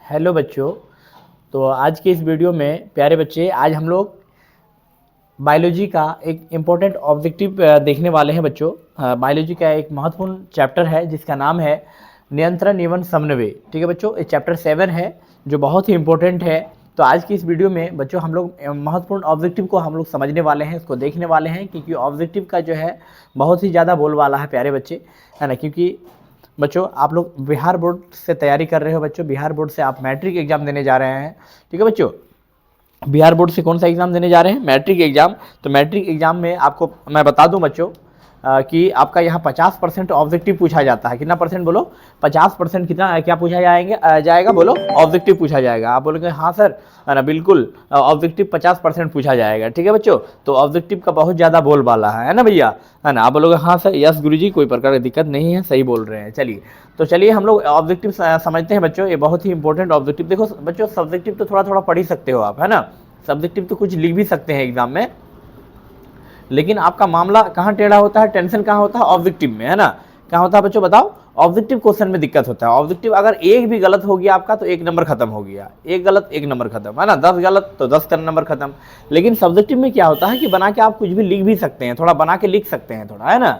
Hello बच्चों। तो आज के इस वीडियो में प्यारे बच्चे, आज हम लोग बायोलॉजी का एक इम्पोर्टेंट ऑब्जेक्टिव देखने वाले हैं बच्चों। बायोलॉजी का एक महत्वपूर्ण चैप्टर है जिसका नाम है नियंत्रण एवं समन्वय। ठीक है बच्चों, ये चैप्टर 7 है जो बहुत ही इम्पोर्टेंट है। तो आज की इस वीडियो में बच्चों हम लोग महत्वपूर्ण ऑब्जेक्टिव को हम लोग समझने वाले हैं, इसको देखने वाले हैं, क्योंकि ऑब्जेक्टिव का जो है बहुत ही ज़्यादा बोलबाला है प्यारे बच्चे, है ना। क्योंकि बच्चों आप लोग बिहार बोर्ड से तैयारी कर रहे हो बच्चों, बिहार बोर्ड से आप मैट्रिक एग्जाम देने जा रहे हैं। ठीक है बच्चों, बिहार बोर्ड से कौन सा एग्जाम देने जा रहे हैं? Matric exam. तो मैट्रिक एग्जाम में आपको मैं बता दूं बच्चों कि आपका यहाँ 50% ऑब्जेक्टिव पूछा जाता है। कितना परसेंट बोलो? 50% कितना क्या पूछा जाएगा बोलो? ऑब्जेक्टिव पूछा जाएगा। आप बोलोगे हाँ सर, है ना, बिल्कुल ऑब्जेक्टिव 50% पूछा जाएगा। ठीक है बच्चों, तो ऑब्जेक्टिव का बहुत ज़्यादा बोलबाला है ना भैया, है ना। आप बोलोगे हाँ सर, यस गुरुजी, कोई प्रकार की दिक्कत नहीं है, सही बोल रहे हैं। चलिए तो चलिए हम लोग ऑब्जेक्टिव समझते हैं बच्चों। ये बहुत ही इंपॉर्टेंट ऑब्जेक्टिव। देखो बच्चों, सब्जेक्टिव तो थोड़ा थोड़ा पढ़ ही सकते हो आप, है ना। सब्जेक्टिव तो कुछ लिख भी सकते हैं एग्जाम में, लेकिन आपका मामला कहाँ टेढ़ा होता है, टेंशन कहाँ होता है? ऑब्जेक्टिव में, है ना। कहाँ होता है बच्चों बताओ? ऑब्जेक्टिव क्वेश्चन में दिक्कत होता है। ऑब्जेक्टिव अगर एक भी गलत हो गया आपका तो एक नंबर खत्म हो गया, एक गलत एक नंबर खत्म, है ना। 10 गलत तो 10 का नंबर खत्म। लेकिन सब्जेक्टिव में क्या होता है कि बना के आप कुछ भी लिख भी सकते हैं, थोड़ा बना के लिख सकते हैं थोड़ा, है ना।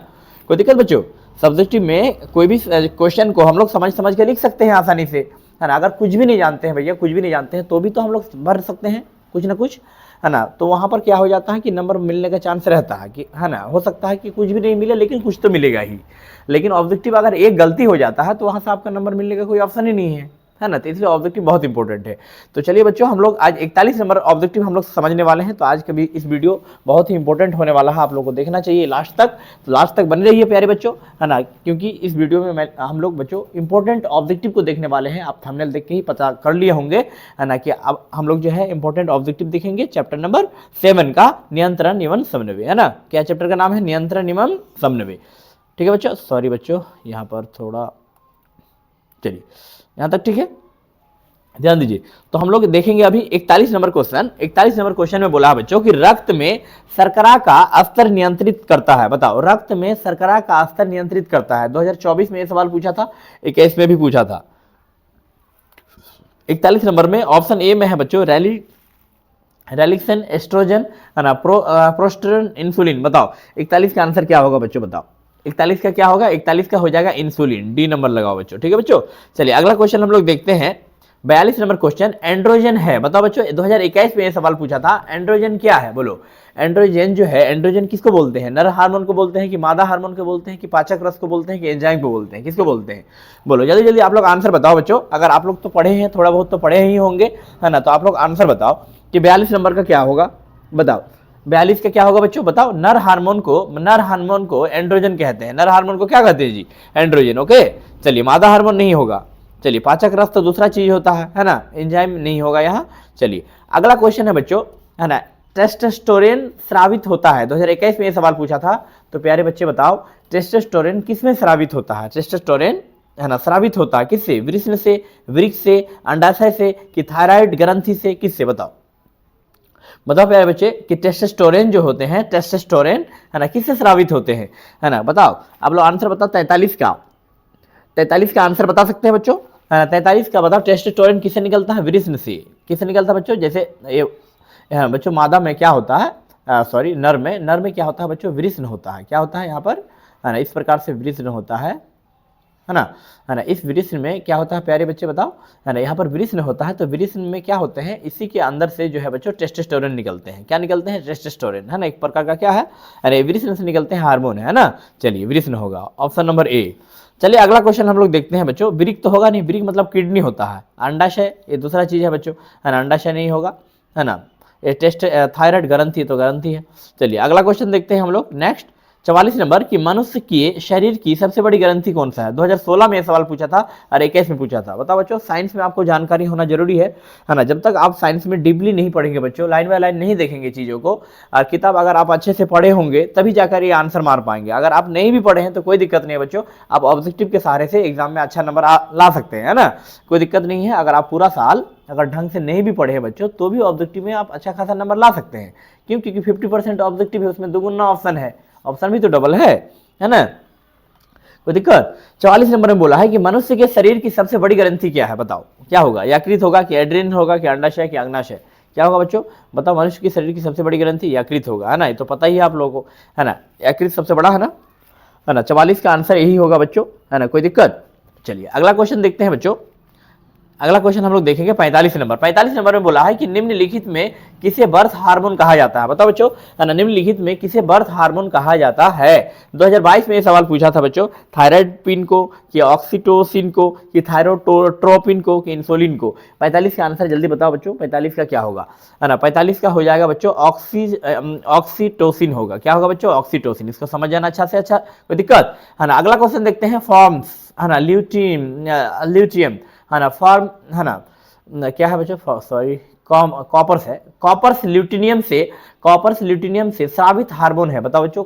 कोई दिक्कत बच्चों? सब्जेक्टिव में कोई भी क्वेश्चन को हम लोग समझ समझ के लिख सकते हैं आसानी से, है ना। अगर कुछ भी नहीं जानते हैं भैया, कुछ भी नहीं जानते हैं, तो भी तो हम लोग भर सकते हैं कुछ ना कुछ, है ना। तो वहाँ पर क्या हो जाता है कि नंबर मिलने का चांस रहता है कि, है ना, हो सकता है कि कुछ भी नहीं मिले लेकिन कुछ तो मिलेगा ही। लेकिन ऑब्जेक्टिव अगर एक गलती हो जाता है तो वहाँ से आपका नंबर मिलने का कोई ऑप्शन ही नहीं है ना। तो इसलिए ऑब्जेक्टिव बहुत इंपॉर्टेंट है। तो चलिए बच्चों, हम लोग आज 41 नंबर ऑब्जेक्टिव हम लोग समझने वाले हैं। तो आज का भी इस वीडियो बहुत ही इंपॉर्टेंट होने वाला है, आप लोगों को देखना चाहिए लास्ट तक। तो लास्ट तक बने रहिए प्यारे बच्चों, है ना, क्योंकि इस वीडियो में हम लोग बच्चों इंपॉर्टेंट ऑब्जेक्टिव को देखने वाले हैं। आप थंबनेल देख के ही पता कर लिए होंगे, है ना, कि अब हम लोग जो है इंपॉर्टेंट ऑब्जेक्टिव देखेंगे चैप्टर नंबर 7 का, नियंत्रण एवं समन्वय, है ना। क्या चैप्टर का नाम है? नियंत्रण एवं समन्वय। ठीक है बच्चों, सॉरी बच्चों, यहाँ पर थोड़ा, चलिए यहाँ तक ठीक है, ध्यान दीजिए। तो हम लोग देखेंगे अभी 41 नंबर क्वेश्चन। 41 नंबर क्वेश्चन में बोला है बच्चों कि रक्त में शर्करा का स्तर नियंत्रित करता है। बताओ, रक्त में शर्करा का स्तर नियंत्रित करता है। 2024 में ये सवाल पूछा था, 21 में भी पूछा था। 41 नंबर में ऑप्शन ए में है बच्चों रेलिक्सन, एस्ट्रोजन, है ना, प्रोस्टेरोन, इंसुलिन। बताओ 41 का आंसर क्या होगा बच्चों? बताओ 41 का क्या होगा? 41 का हो जाएगा इंसुलिन। डी नंबर लगाओ बच्चों। ठीक है बच्चों, चलिए अगला क्वेश्चन हम लोग देखते हैं। 42 नंबर क्वेश्चन, एंड्रोजन है। बताओ बच्चों, 2021 में यह सवाल पूछा था, एंड्रोजन क्या है? बोलो, एंड्रोजन जो है, एंड्रोजन किसको बोलते हैं? नर हार्मोन को बोलते हैं कि मादा हार्मोन को बोलते हैं कि पाचक रस को बोलते हैं कि एंजाइम को बोलते हैं? किसको बोलते हैं? बोलो जल्दी जल्दी आप लोग आंसर बताओ बच्चों। अगर आप लोग तो पढ़े हैं, थोड़ा बहुत तो पढ़े ही होंगे, है ना। तो आप लोग आंसर बताओ कि 42 नंबर का क्या होगा। बताओ 42 का क्या होगा बच्चों? बताओ। नर हार्मोन को एंड्रोजन कहते हैं। नर हार्मोन को क्या कहते हैं जी? एंड्रोजन। ओके, चलिए मादा हार्मोन नहीं होगा। चलिए पाचक रस तो दूसरा चीज होता है ना, एंजाइम नहीं होगा यहाँ। चलिए अगला क्वेश्चन है बच्चों, है ना, टेस्टोस्टेरोन स्रावित होता है। 2021 में ये सवाल पूछा था। तो प्यारे बच्चे बताओ, टेस्टोस्टेरोन किसमें स्रावित होता है? टेस्टोस्टेरोन, है ना, स्रावित होता है किससे? वृषण से, वृक्क से, अंडाशय से, कि थायराइड ग्रंथि से, किससे? बताओ बताओ प्यारे बच्चे कि टेस्टोस्टेरोन जो होते हैं, टेस्टोस्टेरोन, है ना, किससे स्रावित होते हैं, है ना। बताओ आप लोग आंसर बताओ। 43 का, 43 का आंसर बता सकते हैं बच्चों? 43 का बताओ, टेस्टोस्टेरोन किससे निकलता है? वृषण से। किससे निकलता है बच्चों? जैसे ये बच्चों मादा में क्या होता है, सॉरी नर में क्या होता है बच्चों? वृषण होता है। क्या होता है यहाँ पर, है ना, इस प्रकार से वृषण होता है ना, है ना। इस वृषण में क्या होता है प्यारे बच्चे बताओ, है ना, यहाँ पर वृषण होता है। तो वृषण में क्या होते हैं? इसी के अंदर से जो है बच्चों टेस्टोस्टेरोन निकलते हैं। क्या निकलते हैं? टेस्टोस्टेरोन, है ना, एक प्रकार का क्या है, अरे वृषण से निकलते हैं हार्मोन, है ना। चलिए वृषण होगा ऑप्शन नंबर ए। चलिए अगला क्वेश्चन हम लोग देखते हैं बच्चों। वृक्क तो होगा नहीं, वृक्क मतलब किडनी होता है। अंडाशय ये दूसरा चीज है बच्चों, है ना, अंडाशय नहीं होगा, है ना। ये टेस्ट थायराइड ग्रंथि तो ग्रंथि है। चलिए अगला क्वेश्चन देखते हैं हम लोग नेक्स्ट। 44 नंबर कि मनुष्य के शरीर की सबसे बड़ी ग्रंथि कौन सा है? 2016 में यह सवाल पूछा था और 21 में पूछा था। बताओ बच्चों, साइंस में आपको जानकारी होना जरूरी है ना। जब तक आप साइंस में डीपली नहीं पढ़ेंगे बच्चों, लाइन बाय लाइन नहीं देखेंगे चीजों को, किताब अगर आप अच्छे से पढ़े होंगे तभी जाकर ये आंसर मार पाएंगे। अगर आप नहीं भी पढ़े हैं तो कोई दिक्कत नहीं है बच्चों, आप ऑब्जेक्टिव के सहारे से एग्जाम में अच्छा नंबर ला सकते हैं, है ना, कोई दिक्कत नहीं है। अगर आप पूरा साल अगर ढंग से नहीं भी पढ़े हैं बच्चों तो भी ऑब्जेक्टिव में आप अच्छा खासा नंबर ला सकते हैं। क्यों? क्योंकि 50% ऑब्जेक्टिव है, उसमें दुगुना ऑप्शन है, ऑप्शन भी तो डबल है ना, कोई दिक्कत। 44 नंबर में बोला है कि मनुष्य के शरीर की सबसे बड़ी ग्रंथि क्या है? बताओ क्या होगा? यकृत होगा कि एड्रिन होगा कि अंडाशय कि अग्नाशय? क्या होगा बच्चों? बताओ, मनुष्य की शरीर की सबसे बड़ी ग्रंथि यकृत होगा, है ना? ये तो पता ही है आप लोगों को, है ना? यकृत सबसे बड़ा है ना? 44 का आंसर यही होगा बच्चों, है ना? कोई दिक्कत? चलिए अगला क्वेश्चन देखते हैं बच्चों। अगला क्वेश्चन हम लोग देखेंगे 45 नंबर। 45 नंबर में बोला है कि निम्नलिखित में किसे बर्थ हार्मोन कहा जाता है? बताओ बच्चों, है ना? निम्नलिखित में किसे बर्थ हार्मोन कहा जाता है? 2022 में ये सवाल पूछा था बच्चों। थायराइड को कि ऑक्सीटोसिन को कि थायरोट्रोपिन को कि इंसुलिन को? 45 का आंसर जल्दी बताओ बच्चों, 45 का क्या होगा? है ना? 45 का हो जाएगा बच्चों ऑक्सीटोसिन होगा। क्या होगा बच्चों? ऑक्सीटोसिन। इसको समझ जाना अच्छा से अच्छा, कोई दिक्कत? है ना? अगला क्वेश्चन देखते हैं फॉर्म्स, है ना? ल्यूटियम, है ना? फॉर्म, है ना? क्या है बच्चों? सॉरी, कॉपर्स है। कॉपर्स ल्यूटिनियम से स्रावित हार्मोन है। बताओ बच्चों,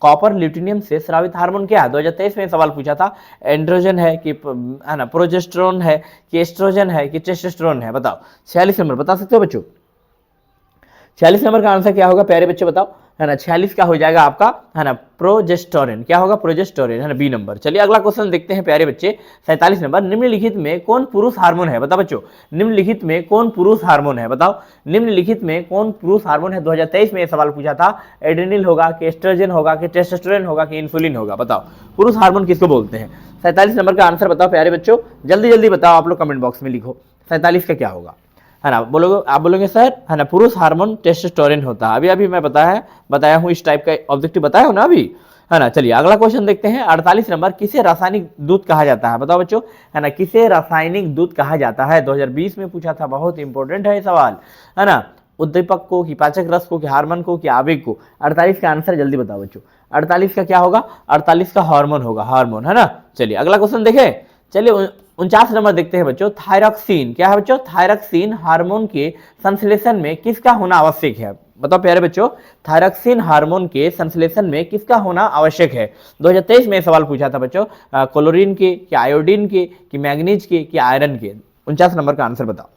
कॉपर ल्यूटिनियम से स्रावित हार्मोन क्या है? 2023 में सवाल पूछा था। एंड्रोजन है कि, है ना, प्रोजेस्टेरोन है कि एस्ट्रोजन है कि टेस्टोस्टेरोन है? बताओ। 46 नंबर बता सकते हो बच्चों? 46 नंबर का आंसर क्या होगा प्यारे बच्चे, बताओ, है ना? 46 का हो जाएगा आपका, है ना, प्रोजेस्टेरोन। क्या होगा? प्रोजेस्टेरोन, है ना? B number. चलिए अगला क्वेश्चन देखते हैं प्यारे बच्चे, 47 नंबर। निम्नलिखित में कौन पुरुष हार्मोन है? बताओ बच्चों, निम्नलिखित में कौन पुरुष हार्मोन है? बताओ, निम्नलिखित में कौन पुरुष हार्मोन है? 2023 में यह सवाल पूछा था। एड्रेनल होगा कि एस्ट्रोजन होगा कि टेस्टोस्टेरोन होगा कि इंसुलिन होगा? बताओ, पुरुष हार्मोन किसको बोलते हैं? 47 नंबर का आंसर बताओ प्यारे बच्चों, जल्दी जल्दी बताओ, आप लोग कमेंट बॉक्स में लिखो 47 का क्या होगा, है ना? बोलोगे, आप बोलोगे सर, है ना, पुरुष हार्मोन टेस्टोस्टेरोन होता है। अभी मैं बताया हूँ, इस टाइप का ऑब्जेक्टिव बताया हो ना अभी, है ना? चलिए अगला क्वेश्चन देखते हैं 48 नंबर। किसे रासायनिक दूध कहा जाता है? बताओ बच्चों, है ना? किसे रासायनिक दूध कहा जाता है? 2020 में पूछा था, बहुत इंपॉर्टेंट है ये सवाल, है ना? उद्दीपक को कि पाचक रस को कि हार्मोन को कि आवेग को? 48 का आंसर जल्दी बताओ बच्चों, 48 का क्या होगा? 48 का हार्मोन होगा, हार्मोन, है ना? चलिए अगला क्वेश्चन देखें। चलिए 49 नंबर देखते हैं बच्चों। थायरॉक्सिन, क्या है बच्चों? थायरॉक्सिन हार्मोन के संश्लेषण में किसका होना आवश्यक है? बताओ प्यारे बच्चों, थायरॉक्सिन हार्मोन के संश्लेषण में किसका होना आवश्यक है? 2023 में सवाल पूछा था बच्चों। क्लोरीन के कि आयोडीन के कि मैग्नीज के कि आयरन के? 49 नंबर का आंसर बताओ।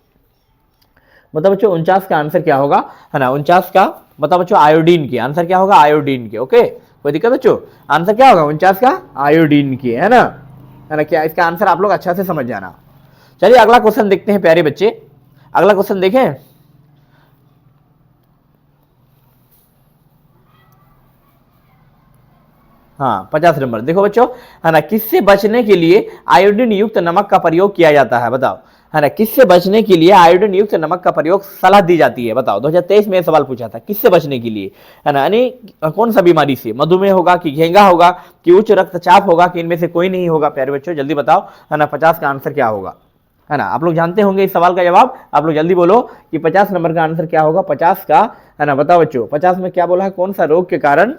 बताओ बच्चों, 49 का आंसर क्या होगा, है ना? 49 का बताओ बच्चों, आयोडीन के। आंसर क्या होगा? आयोडीन के। ओके, कोई दिक्कत बच्चों? आंसर क्या होगा 49 का? आयोडीन के, है ना? है ना? क्या इसका आंसर आप लोग अच्छा से समझ जाना। चलिए अगला क्वेश्चन देखते हैं प्यारे बच्चे। अगला क्वेश्चन देखें। हाँ, 50 नंबर देखो बच्चों, है ना? किससे बचने के लिए आयोडीन युक्त नमक का प्रयोग किया जाता है? बताओ, है ना? किससे बचने के लिए आयोडीन युक्त नमक का प्रयोग सलाह दी जाती है? बताओ, 2023 में सवाल पूछा था, किससे बचने के लिए, है ना? यानी कौन सा बीमारी से? मधुमेह होगा कि घेंगा होगा कि उच्च रक्तचाप होगा कि इनमें से कोई नहीं होगा? प्यारे बच्चों जल्दी बताओ, है ना? 50 का आंसर क्या होगा, है ना? आप लोग जानते होंगे इस सवाल का जवाब, आप लोग जल्दी बोलो कि 50 नंबर का आंसर क्या होगा? 50 का, है ना? बताओ बच्चों, 50 में क्या बोला है? कौन सा रोग के कारण,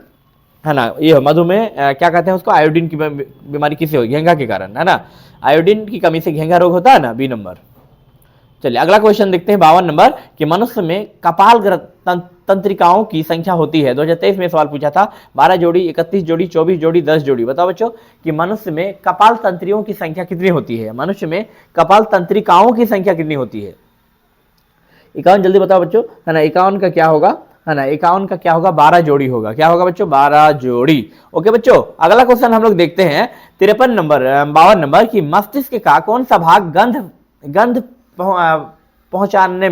है ना? ये मधुमेह, क्या कहते हैं उसको? आयोडीन की बीमारी किसे होगी? घेंगा के कारण, है ना? आयोडीन की कमी से घेंगा रोग होता है ना, बी नंबर। चलिए अगला क्वेश्चन देखते हैं 52 नंबर कि मनुष्य में कपाल तंत्रिकाओं की संख्या होती है। 2023 में सवाल पूछा था। 12 जोड़ी, 31 जोड़ी, 24 जोड़ी, 10 जोड़ी? बताओ बच्चों कि मनुष्य में कपाल तंत्रियों की संख्या कितनी होती है? मनुष्य में कपाल तंत्रिकाओं की संख्या कितनी होती है? 51 जल्दी बताओ बच्चों, है ना? 51 का क्या होगा, है ना? 51 का क्या होगा? 12 जोड़ी होगा। क्या होगा बच्चों? 12 जोड़ी। ओके बच्चों, अगला क्वेश्चन हम लोग देखते हैं 53 नंबर, 52 नंबर की मस्तिष्क का कौन सा भाग गंध पहचानने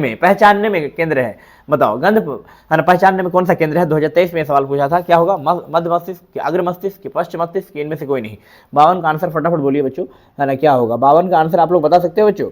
में केंद्र है? बताओ, गंध, है ना, पहचानने में कौन सा केंद्र है? 2023 में सवाल पूछा था। क्या होगा? मध्य मस्तिष्क, अग्र मस्तिष्क, पश्चिम मस्तिष्क, इनमें से कोई नहीं? 52 का आंसर फटाफट बोलिए बच्चों, है ना? क्या होगा 52 का आंसर? आप लोग बता सकते हो बच्चों,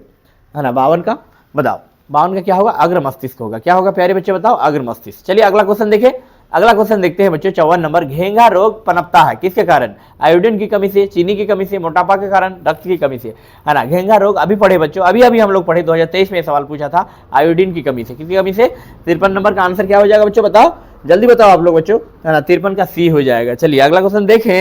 है ना? 52 का बताओ, 52 का क्या होगा? अग्र मस्तिष्क होगा। क्या होगा प्यारे बच्चे बताओ? अग्र मस्तिष्क। चलिए अगला क्वेश्चन देखें। अगला क्वेश्चन देखते हैं बच्चों 54 नंबर। घेंगा रोग पनपता है किसके कारण? आयोडीन की कमी से, चीनी की कमी से, मोटापा के कारण, रक्त की कमी से? है ना? घेंगा रोग अभी पढ़े बच्चों, अभी हम लोग पढ़े, 2023 में सवाल पूछा था। आयोडीन की कमी से, किसकी कमी से? 53 नंबर का आंसर क्या हो जाएगा बच्चों? बताओ, जल्दी बताओ आप लोग बच्चों, है ना? 53 का सी हो जाएगा। चलिए अगला क्वेश्चन देखें,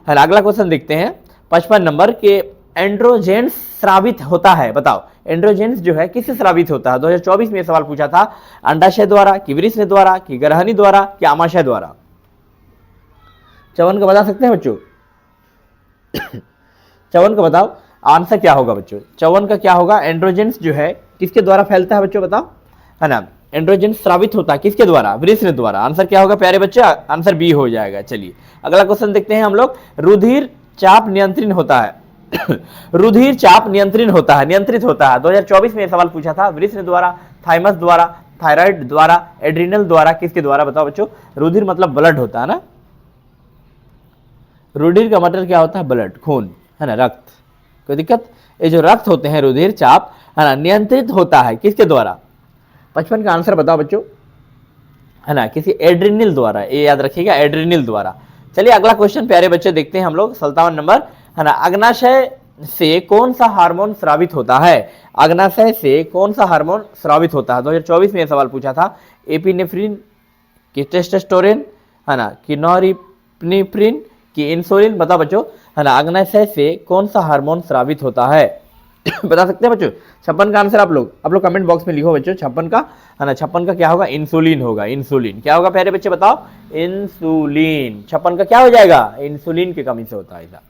है ना? अगला क्वेश्चन देखते हैं 55 नंबर के एंड्रोजेंस स्रावित होता है? बताओ, एंड्रोजेंस जो है किससे स्रावित होता है? 2024 में सवाल पूछा था। अंडाशय द्वारा कि वृषण द्वारा कि गर्भनी द्वारा कि आमाशय द्वारा? 54 का बता सकते हैं बच्चों? 54 का बताओ, आंसर क्या होगा बच्चों? 54 का क्या होगा? एंड्रोजेंस जो है किसके द्वारा फैलता है बच्चों? बताओ, है ना? एंड्रोजेंस स्रावित होता है किसके द्वारा? वृषण द्वारा। आंसर क्या होगा प्यारे बच्चे? आंसर बी हो जाएगा। चलिए अगला क्वेश्चन देखते हैं हम लोग। रुधिर चाप नियंत्रण होता है, रुधिर चाप नियंत्रित होता है, नियंत्रित होता है। 2024 में यह सवाल पूछा था, वृषण द्वारा, थाइमस द्वारा, थायराइड द्वारा, एड्रिनल द्वारा, किसके द्वारा? बताओ बच्चों। रुधिर मतलब ब्लड होता है ना, रुधिर का मतलब क्या होता है? ब्लड, खून, है ना, रक्त। कोई दिक्कत? ये जो रक्त होते हैं, रुधिर चाप, है ना, नियंत्रित होता है किसके द्वारा? 55 का आंसर बताओ बच्चों, है ना, किसी एड्रिनल द्वारा, ये याद रखिएगा, एड्रिनल द्वारा। चलिए अगला क्वेश्चन प्यारे बच्चे देखते हैं हम लोग, 57 नंबर, है ना, अग्नाशय से कौन सा हार्मोन स्रावित होता है? अग्नाशय से कौन सा हार्मोन स्रावित होता है? 2024 में यह सवाल पूछा था, एपिनेफ्रिन कि टेस्टोस्टेरोन, है ना, कि नॉरपेनेफ्रिन कि इंसुलिन? बताओ बच्चों, है ना, अग्नाशय से कौन सा हार्मोन स्रावित होता है? बता सकते हैं बच्चों? 56 का आंसर आप लोग कमेंट बॉक्स में लिखो बच्चों। 56 का, है ना, 56 का क्या होगा? इंसुलिन होगा। इंसुलिन क्या होगा प्यारे बच्चे? बताओ। इंसुलिन। 56 का क्या हो जाएगा? इंसुलिन की कमी से होता है ऐसा।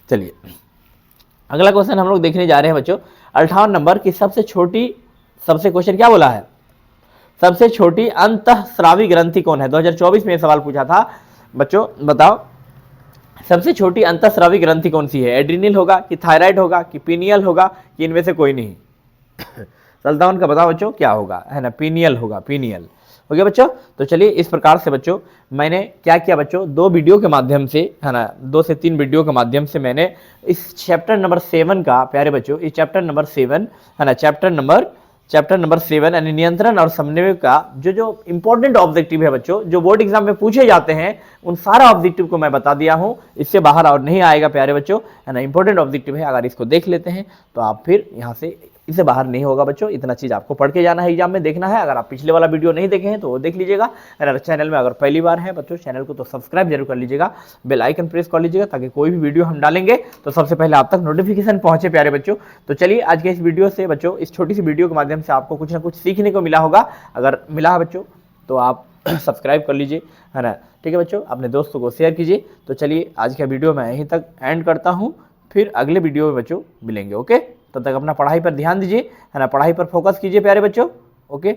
चलिए अगला क्वेश्चन हम लोग देखने जा रहे हैं बच्चों, 58 नंबर की सबसे क्वेश्चन क्या बोला है? सबसे छोटी अंतःस्रावी ग्रंथि कौन है? 2024 में सवाल पूछा था बच्चों, बताओ सबसे छोटी अंतःस्रावी ग्रंथि कौन सी है? एड्रिनल होगा कि थायराइड होगा कि पीनियल होगा कि इनमें से कोई नहीं? 57 का बताओ बच्चों क्या होगा, है ना, पीनियल होगा, पीनियल हो गया बच्चों। तो चलिए इस प्रकार से बच्चों मैंने क्या किया बच्चों, 2 वीडियो के माध्यम से, है ना, 2 से 3 वीडियो के माध्यम से मैंने इस चैप्टर नंबर 7 का, प्यारे बच्चों, इस चैप्टर नंबर 7, है ना, चैप्टर नंबर 7 यानी नियंत्रण और समन्वय का जो इंपॉर्टेंट ऑब्जेक्टिव है बच्चों, जो बोर्ड एग्जाम में पूछे जाते हैं, उन सारा ऑब्जेक्टिव को मैं बता दिया हूं। इससे बाहर और नहीं आएगा प्यारे बच्चों, है ना, इंपॉर्टेंट ऑब्जेक्टिव है। अगर इसको देख लेते हैं तो आप फिर यहाँ से इससे बाहर नहीं होगा बच्चों। इतना चीज आपको पढ़ के जाना है, एग्जाम में देखना है। अगर आप पिछले वाला वीडियो नहीं देखे हैं तो वो देख लीजिएगा। अगर चैनल में अगर पहली बार है बच्चों, चैनल को तो सब्सक्राइब जरूर कर लीजिएगा, बेल आइकन प्रेस कर लीजिएगा, ताकि कोई भी वीडियो हम डालेंगे तो सबसे पहले आप तक नोटिफिकेशन पहुंचे प्यारे बच्चों। तो चलिए आज के इस वीडियो से बच्चों, इस छोटी सी वीडियो के माध्यम से आपको कुछ ना कुछ सीखने को मिला होगा। अगर मिला है बच्चों तो आप सब्सक्राइब कर लीजिए, है ना, ठीक है बच्चों, अपने दोस्तों को शेयर कीजिए। तो चलिए आज का वीडियो मैं यहीं तक एंड करता हूँ, फिर अगले वीडियो में बच्चों मिलेंगे। ओके, तब तक अपना पढ़ाई पर ध्यान दीजिए, है ना, पढ़ाई पर फोकस कीजिए प्यारे बच्चों। ओके।